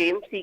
KMC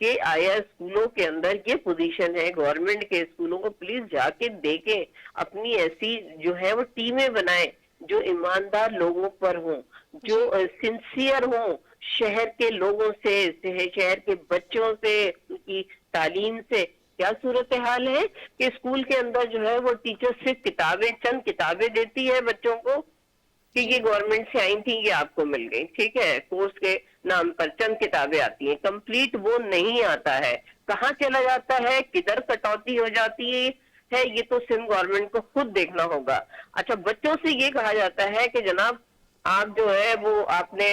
کہ آیا اسکولوں کے اندر یہ پوزیشن ہے گورنمنٹ کے اسکولوں کو پلیز جا کے دیکھیں, اپنی ایسی جو ہے وہ ٹیمیں بنائیں جو ایماندار لوگوں پر ہوں, جو سنسیئر ہوں شہر کے لوگوں سے, شہر کے بچوں سے, ان کی تعلیم سے. کیا صورتحال ہے کہ اسکول کے اندر جو ہے وہ ٹیچر صرف چند کتابیں دیتی ہے بچوں کو کہ یہ گورنمنٹ سے آئی تھی, یہ آپ کو مل گئی, ٹھیک ہے, کورس کے نام پر چند کتابیں آتی ہیں, کمپلیٹ وہ نہیں آتا ہے. کہاں چلا جاتا ہے, کدھر کٹوتی ہو جاتی ہے, یہ تو سندھ گورنمنٹ کو خود دیکھنا ہوگا. اچھا, بچوں سے یہ کہا جاتا ہے کہ جناب آپ جو ہے وہ آپ نے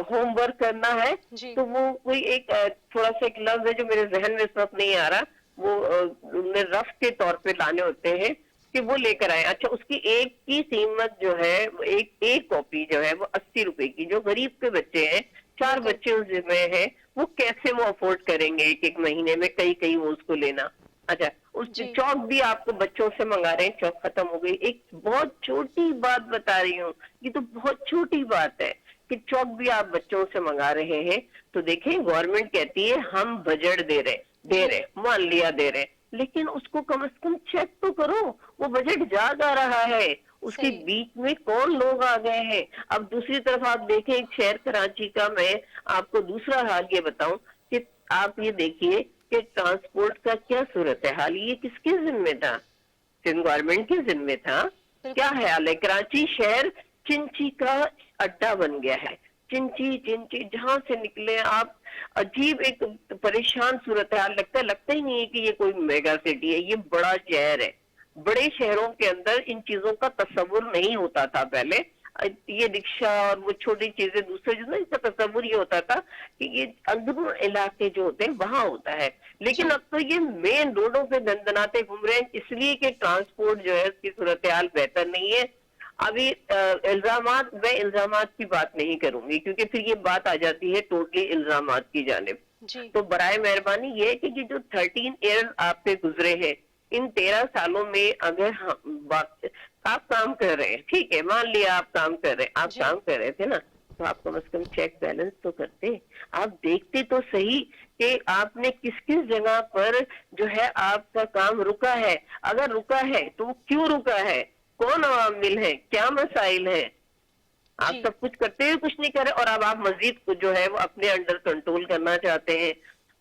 ہوم ورک کرنا ہے, تو وہ کوئی ایک تھوڑا سا ایک لفظ ہے جو میرے ذہن میں اس وقت نہیں آ رہا, وہ رف کے طور پہ لانے ہوتے ہیں کہ وہ لے کر آئے. اچھا, اس کی ایک کی قیمت جو ہے, ایک کاپی جو ہے وہ 80 روپے کی, جو غریب کے بچے ہیں, 4 بچے اس میں ہیں, وہ کیسے وہ افورڈ کریں گے ایک مہینے میں کئی وہ اس کو لینا. اچھا, اس چوک بھی آپ کو بچوں سے منگا رہے ہیں, چوک ختم ہو گئی. ایک بہت چھوٹی بات بتا رہی ہوں, یہ تو بہت چھوٹی بات ہے کہ چوک بھی آپ بچوں سے منگا رہے ہیں. تو دیکھیں گورنمنٹ کہتی ہے ہم بجٹ دے رہے, مان لیا دے رہے, لیکن اس کو کم از کم چیک تو کرو وہ بجٹ جا رہا ہے, اس کے بیچ میں کون لوگ آ گئے ہیں. اب دوسری طرف آپ دیکھیں ایک شہر کراچی کا, میں آپ کو دوسرا حال یہ بتاؤں کہ آپ یہ دیکھیے کہ ٹرانسپورٹ کا کیا صورت ہے حال, یہ کس کے ذمہ تھا, سندھ گورنمنٹ کے ذمہ تھا. کیا خیال ہے, کراچی شہر چنچی کا اڈا بن گیا ہے, چنچی جہاں سے نکلے آپ عجیب ایک پریشان صورتحال لگتا ہی نہیں ہے کہ یہ کوئی میگا سٹی ہے, یہ بڑا شہر ہے. بڑے شہروں کے اندر ان چیزوں کا تصور نہیں ہوتا تھا پہلے, یہ رکشا اور وہ چھوٹی چیزیں دوسرے جو نا, اس کا تصور یہ ہوتا تھا کہ یہ اندرون علاقے جو ہوتے ہیں وہاں ہوتا ہے. لیکن اب تو یہ مین روڈوں پہ دندناتے گھوم رہے ہیں, اس لیے کہ ٹرانسپورٹ جو ہے اس کی صورتحال بہتر نہیں ہے. ابھی میں الزامات کی بات نہیں کروں گی کیونکہ پھر یہ بات آ جاتی ہے ٹوٹلی الزامات کی جانب. تو برائے مہربانی یہ کہ یہ جو 13 ایئر آپ پہ گزرے ہیں, ان 13 سالوں میں اگر آپ کام کر رہے ہیں, ٹھیک ہے, مان لیا آپ کام کر رہے تھے نا, تو آپ کم از کم چیک بیلنس تو کرتے, آپ دیکھتے تو صحیح کہ آپ نے کس جگہ پر جو ہے آپ کا کام رکا ہے. اگر رکا ہے تو وہ کیوں رکا ہے, کون عوامل ہیں, کیا مسائل ہیں. آپ سب کچھ کرتے ہوئے کچھ نہیں کر رہے, اور اب آپ مزید جو ہے وہ اپنے انڈر کنٹرول کرنا چاہتے ہیں.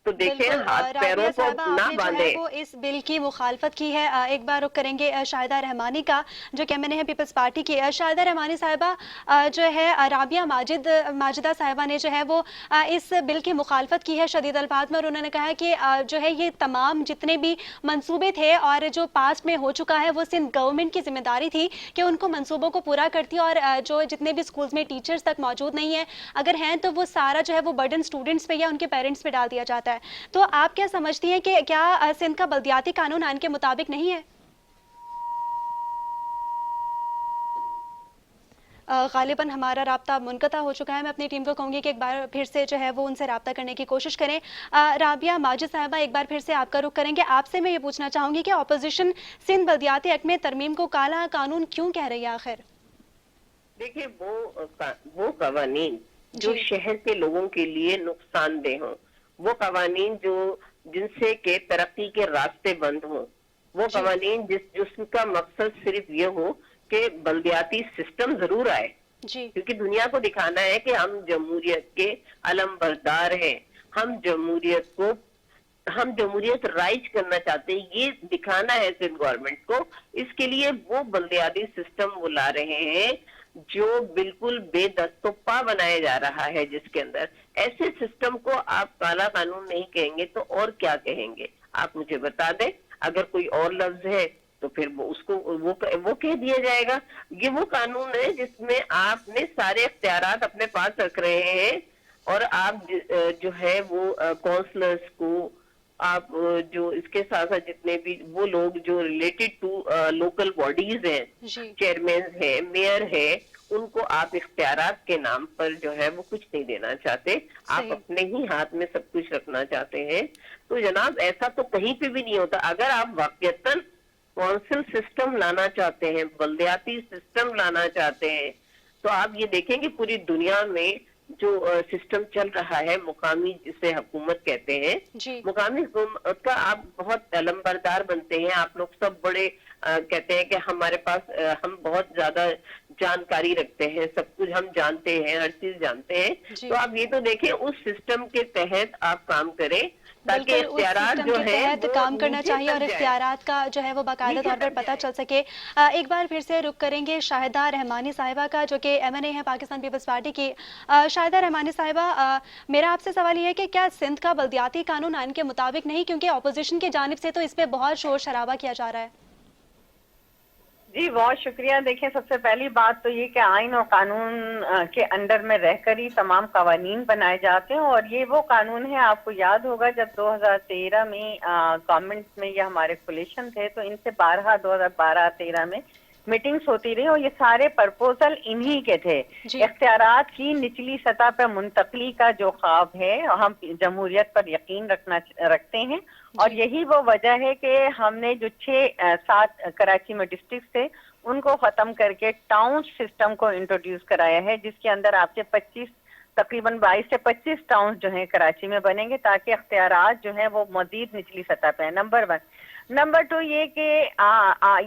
تو دیکھیں ہاتھ پیروں کو نہ باندھیں. وہ اس بل کی مخالفت کی ہے. ایک بار رخ کریں گے شاہدہ رحمانی کا جو کہ ایم این اے ہے پیپلز پارٹی کی. شاہدہ رحمانی صاحبہ جو ہے رابعہ ماجدہ صاحبہ نے جو ہے وہ اس بل کی مخالفت کی ہے شدید الفاظ میں, اور انہوں نے کہا کہ جو ہے یہ تمام جتنے بھی منصوبے تھے اور جو پاسٹ میں ہو چکا ہے وہ سندھ گورنمنٹ کی ذمہ داری تھی کہ ان کو منصوبوں کو پورا کرتی, اور جو جتنے بھی اسکولز میں ٹیچرز تک موجود نہیں ہیں, اگر ہیں تو وہ سارا جو ہے وہ برڈن اسٹوڈنٹس پہ یا ان کے پیرنٹس پہ ڈال دیا جاتا ہے. تو آپ کیا سمجھتی ہیں کہ کیا سندھ کا بلدیاتی قانون آئین کے مطابق نہیں ہے؟ غالباً ہمارا رابطہ منقطع ہو چکا ہے. میں اپنی ٹیم کو کہوں گی کہ ایک بار پھر سے جو ہے وہ ان سے رابطہ کرنے کی کوشش کریں. رابعہ ماجد صاحبہ, ایک بار پھر سے آپ کا رخ کریں گے. آپ سے میں یہ پوچھنا چاہوں گی کہ اپوزیشن سندھ بلدیاتی ایکٹ میں ترمیم کو کالا قانون کیوں کہہ رہی ہے آخر؟ دیکھیں وہ قوانین جو شہر کے لوگوں کے لیے نقصان دہ ہوں, وہ قوانین جن سے کہ ترقی کے راستے بند ہوں, وہ قوانین جس کا مقصد صرف یہ ہو کہ بلدیاتی سسٹم ضرور آئے, کیونکہ دنیا کو دکھانا ہے کہ ہم جمہوریت کے علم بردار ہیں, ہم جمہوریت رائج کرنا چاہتے ہیں, یہ دکھانا ہے سندھ گورنمنٹ کو. اس کے لیے وہ بلدیاتی سسٹم وہ لا رہے ہیں جو بالکل بے دست و پا بنایا جا رہا ہے, جس کے اندر ایسے سسٹم کو آپ کالا قانون نہیں کہیں گے تو اور کیا کہیں گے؟ آپ مجھے بتا دیں. اگر کوئی اور لفظ ہے تو پھر وہ کہہ دیا جائے گا. یہ وہ قانون ہے جس میں آپ نے سارے اختیارات اپنے پاس رکھ رہے ہیں, اور آپ جو ہے وہ کونسلرز کو, آپ جو اس کے ساتھ ساتھ جتنے بھی وہ لوگ جو ریلیٹڈ ٹو لوکل باڈیز ہیں, چیئرمین ہیں, میئر ہے, ان کو آپ اختیارات کے نام پر جو ہے وہ کچھ نہیں دینا چاہتے, آپ اپنے ہی ہاتھ میں سب کچھ رکھنا چاہتے ہیں. تو جناب ایسا تو کہیں پہ بھی نہیں ہوتا. اگر آپ واقعتاً کونسل سسٹم لانا چاہتے ہیں, بلدیاتی سسٹم لانا چاہتے ہیں, تو آپ یہ دیکھیں کہ پوری دنیا میں جو سسٹم چل رہا ہے مقامی جسے حکومت کہتے ہیں, جی مقامی حکومت کا آپ بہت علمبردار بنتے ہیں, آپ لوگ سب بڑے کہتے ہیں کہ ہمارے پاس ہم بہت زیادہ جانکاری رکھتے ہیں, سب کچھ ہم جانتے ہیں, ہر چیز جانتے ہیں. جی تو آپ یہ تو دیکھیں اس سسٹم کے تحت آپ کام کریں تاکہ بالکل اس اختیارات سسٹم جو کے ہے تحت وہ کام کرنا نیچے چاہیے اور تک جائے, اختیارات کا جو ہے وہ باقاعدہ نیچے طور پر تک پتہ جائے. چل سکے. ایک بار پھر سے رخ کریں گے شاہدہ رحمانی صاحبہ کا, جو کہ MNA ہے پاکستان پیپلز پارٹی کی. شاہدہ رحمانی صاحبہ, میرا آپ سے سوال یہ ہے کہ کیا سندھ کا بلدیاتی قانون آئین کے مطابق نہیں, کیونکہ اپوزیشن کی جانب سے تو اس پہ بہت شور شرابہ کیا جا رہا ہے. جی بہت شکریہ. دیکھیں سب سے پہلی بات تو یہ کہ آئین اور قانون کے انڈر میں رہ کر ہی تمام قوانین بنائے جاتے ہیں, اور یہ وہ قانون ہے, آپ کو یاد ہوگا جب 2013 میں گورنمنٹ میں یہ ہمارے کولیشن تھے تو ان سے 2012-13 میں میٹنگز ہوتی رہی, اور یہ سارے پرپوزل انہی کے تھے. جی اختیارات کی نچلی سطح پر منتقلی کا جو خواب ہے, ہم جمہوریت پر یقین رکھتے ہیں, اور یہی وہ وجہ ہے کہ ہم نے جو 6-7 کراچی میں ڈسٹرکٹ تھے ان کو ختم کر کے ٹاؤن سسٹم کو انٹروڈیوس کرایا ہے, جس کے اندر آپ کے تقریباً 22 سے 25 ٹاؤنز جو ہیں کراچی میں بنیں گے, تاکہ اختیارات جو ہیں وہ مزید نچلی سطح پہ ہیں. نمبر 1. نمبر 2 یہ کہ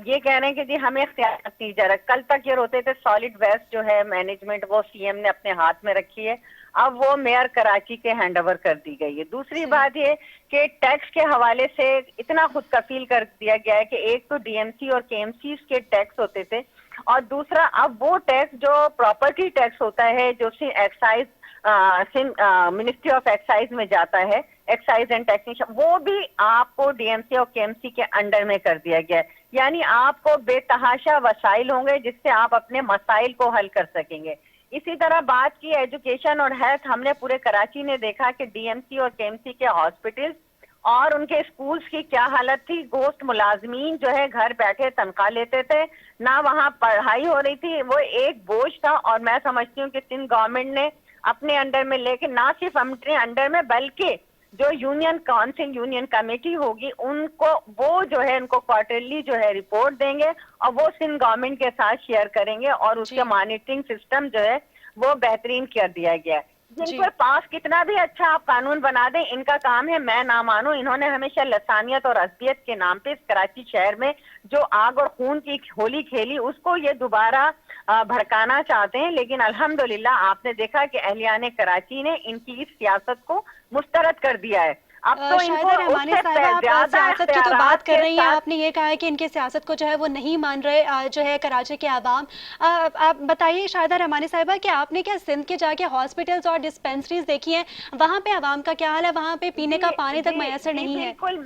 یہ کہہ رہے ہیں کہ جی ہمیں اختیارات نہیں جا رہا. کل تک یہ ہوتے تھے سالڈ ویسٹ جو ہے مینجمنٹ وہ CM نے اپنے ہاتھ میں رکھی ہے, اب وہ میئر کراچی کے ہینڈ اوور کر دی گئی ہے. دوسری بات یہ کہ ٹیکس کے حوالے سے اتنا خود کفیل کر دیا گیا ہے کہ ایک تو DMC اور KMCs کے ٹیکس ہوتے تھے, اور دوسرا اب وہ ٹیکس جو پراپرٹی ٹیکس ہوتا ہے جو ایکسائز منسٹری آف ایکسائز میں جاتا ہے, ایکسائز اینڈ ٹیکسیشن, وہ بھی آپ کو DMC اور KMC کے انڈر میں کر دیا گیا ہے. یعنی آپ کو بے تحاشا وسائل ہوں گے جس سے آپ اپنے مسائل کو حل کر سکیں گے. اسی طرح بات کی ایجوکیشن اور ہیلتھ, ہم نے پورے کراچی نے دیکھا کہ DMC اور KMC کے ہاسپٹل اور ان کے اسکولز کی کیا حالت تھی. گوشت ملازمین جو ہے گھر بیٹھے تنخواہ لیتے تھے, نہ وہاں پڑھائی ہو رہی تھی, وہ ایک بوجھ تھا. اور میں سمجھتی ہوں کہ سندھ گورنمنٹ نے اپنے انڈر میں لے کے, نہ صرف اپنے انڈر میں بلکہ جو یونین کونسل یونین کمیٹی ہوگی ان کو وہ جو ہے ان کو کوارٹرلی جو ہے رپورٹ دیں گے, اور وہ سندھ گورنمنٹ کے ساتھ شیئر کریں گے, اور اس کے مانیٹرنگ سسٹم جو ہے وہ بہترین کر دیا گیا ہے. جن کے پاس کتنا بھی اچھا آپ قانون بنا دیں, ان کا کام ہے میں نہ مانوں. انہوں نے ہمیشہ لسانیت اور عصبیت کے نام پہ اس کراچی شہر میں جو آگ اور خون کی ہولی کھیلی, اس کو یہ دوبارہ بھڑکانا چاہتے ہیں. لیکن الحمدللہ آپ نے دیکھا کہ اہلیان کراچی نے ان کی اس سیاست کو مسترد کر دیا ہے. اب تو ان کو شاہدہ اس رحمانی سے صاحبہ, آپ زیادہ سیاست کی تو بات اختیارات کر کے رہی ہیں, ساتھ. آپ نے یہ کہا ہے کہ ان کی سیاست کو جو ہے وہ نہیں مان رہے جو ہے کراچی کے عوام. آپ بتائیے شاہدہ رحمانی صاحبہ کہ آپ نے کیا سندھ کے جا کے ہاسپٹلز اور ڈسپینسریز دیکھی ہیں, وہاں پہ عوام کا کیا حال ہے, وہاں پہ پینے کا پانی تک میسر نہیں ہے. بالکل,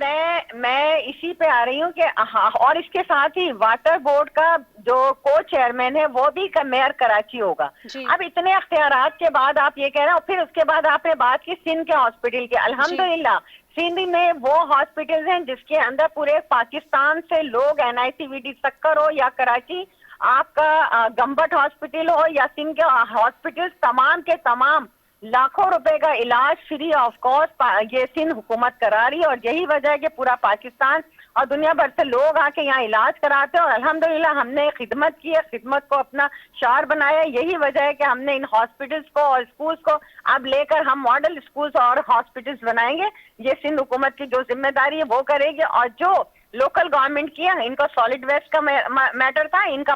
میں اسی پہ آ رہی ہوں کہ اور اس کے ساتھ ہی واٹر بورڈ کا جو کو چیئرمین ہے وہ بھی میئر کراچی ہوگا. اب اتنے اختیارات کے بعد آپ یہ کہہ رہے ہیں, اور پھر اس کے بعد آپ نے بات کی سندھ کے ہاسپٹل کی. الحمدللہ سندھ میں وہ ہاسپٹلز ہیں جس کے اندر پورے پاکستان سے لوگ NICVD سکر ہو یا کراچی, آپ کا گمبٹ ہاسپٹل ہو یا سندھ کے ہاسپٹل, تمام کے تمام لاکھوں روپے کا علاج فری آف کاسٹ یہ سندھ حکومت کرا رہی ہے. اور یہی وجہ ہے کہ پورا پاکستان اور دنیا بھر سے لوگ آ کے یہاں علاج کراتے ہیں, اور الحمدللہ ہم نے خدمت کی ہے, خدمت کو اپنا شعار بنایا. یہی وجہ ہے کہ ہم نے ان ہاسپٹلز کو اور اسکولز کو اب لے کر ہم ماڈل اسکولز اور ہاسپٹلز بنائیں گے. یہ سندھ حکومت کی جو ذمہ داری ہے وہ کرے گی. اور جو لوکل گورنمنٹ کی ہے, ان کو سالڈ ویسٹ کا میٹر تھا, ان کا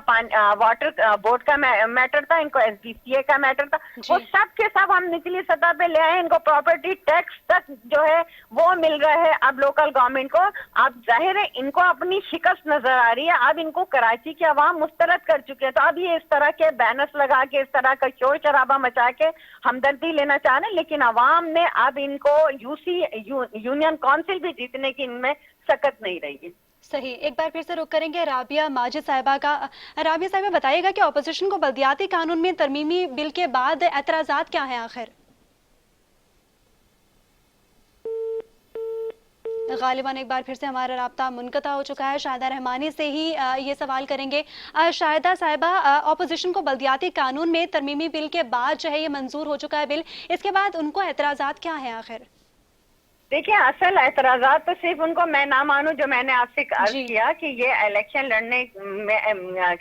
واٹر بورڈ کا میٹر تھا, ان کو SDCA کا میٹر تھا, وہ سب کے سب ہم نچلی سطح پہ لے آئے. ان کو پراپرٹی ٹیکس تک جو ہے وہ مل رہا ہے اب لوکل گورنمنٹ کو. اب ظاہر ہے ان کو اپنی شکست نظر آ رہی ہے, اب ان کو کراچی کے عوام مسترد کر چکے ہیں. تو اب یہ اس طرح کے بینرز لگا کے, اس طرح کا شور شرابہ مچا کے ہمدردی لینا چاہ رہے ہیں, لیکن عوام نے اب ان کو یونین کونسل بھی جیتنے کی ان میں سکت نہیں رہی ہے. صحیح. ایک بار پھر سے رخ کریں گے رابعہ ماجد صاحبہ کا. رابعہ صاحبہ بتائیے گا کہ اپوزیشن کو بلدیاتی قانون میں ترمیمی بل کے بعد اعتراضات کیا ہیں آخر؟ غالباً ایک بار پھر سے ہمارا رابطہ منقطع ہو چکا ہے. شاہدہ رحمانی سے ہی یہ سوال کریں گے. شاہدہ صاحبہ, اپوزیشن کو بلدیاتی قانون میں ترمیمی بل کے بعد جو ہے یہ منظور ہو چکا ہے بل, اس کے بعد ان کو اعتراضات کیا ہیں آخر؟ دیکھیں اصل اعتراضات تو صرف ان کو میں نہ مانوں جو میں نے آپ سے عرض کیا کہ یہ الیکشن لڑنے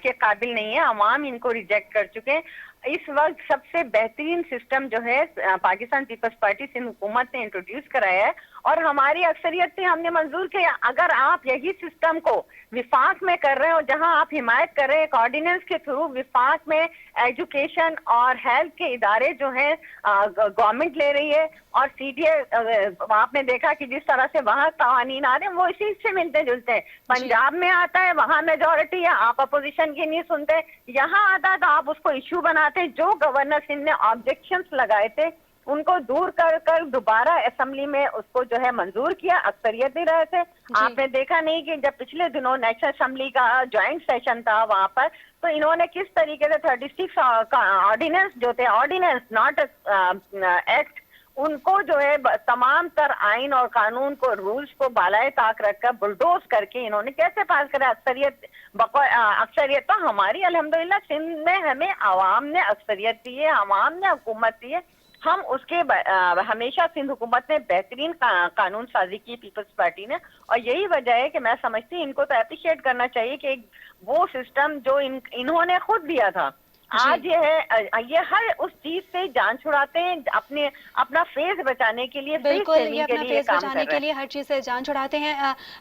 کے قابل نہیں ہے. عوام ان کو ریجیکٹ کر چکے ہیں. اس وقت سب سے بہترین سسٹم جو ہے پاکستان پیپلز پارٹی سندھ حکومت نے انٹروڈیوس کرایا ہے اور ہماری اکثریت سے ہم نے منظور کیا. اگر آپ یہی سسٹم کو وفاق میں کر رہے ہو, جہاں آپ حمایت کر رہے ہیں ایک آرڈیننس کے تھرو وفاق میں ایجوکیشن اور ہیلتھ کے ادارے جو ہیں گورنمنٹ لے رہی ہے, اور سی ڈی اے آپ نے دیکھا کہ جس طرح سے وہاں قوانین آ رہے ہیں وہ اسی سے ملتے جلتے ہیں. پنجاب میں آتا ہے, وہاں میجورٹی ہے, آپ اپوزیشن کی نہیں سنتے. یہاں آتا ہے تو آپ اس کو ایشو بناتے. جو گورنر سندھ نے آبجیکشنز لگائے تھے ان کو دور کر دوبارہ اسمبلی میں اس کو جو ہے منظور کیا. اکثریت ہی رہے تھے. آپ نے دیکھا نہیں کہ جب پچھلے دنوں نیشنل اسمبلی کا جوائنٹ سیشن تھا وہاں پر, تو انہوں نے کس طریقے سے 36 آرڈیننس جو تھے, آرڈیننس ناٹ ایکٹ, ان کو جو ہے تمام تر آئین اور قانون کو رولز کو بالائے طاق رکھ کر بلڈوز کر کے انہوں نے کیسے پاس کرا. اکثریت تو ہماری الحمدللہ سندھ میں ہمیں عوام نے اکثریت دی ہے, عوام نے حکومت دی ہے. ہم اس کے ہمیشہ سندھ حکومت نے بہترین قانون سازی کی پیپلز پارٹی نے, اور یہی وجہ ہے کہ میں سمجھتی ہوں ان کو تو اپریشیٹ کرنا چاہیے کہ وہ سسٹم جو انہوں نے خود دیا تھا آج یہ ہے, یہ ہر اس چیز سے جان چھڑاتے ہیں اپنا فیس بچانے کے لیے, بالکل یہ اپنا فیس بچانے کے لیے ہر چیز سے جان چھڑاتے ہیں.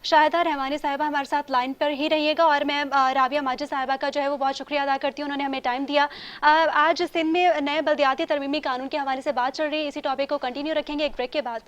شاہدہ رحمانی صاحبہ ہمارے ساتھ لائن پر ہی رہیے گا, اور میں رابعہ ماجد صاحبہ کا جو ہے وہ بہت شکریہ ادا کرتی ہوں, انہوں نے ہمیں ٹائم دیا. آج سندھ میں نئے بلدیاتی ترمیمی قانون کے حوالے سے بات چل رہی ہے, اسی ٹاپک کو کنٹینیو رکھیں گے ایک بریک کے بعد.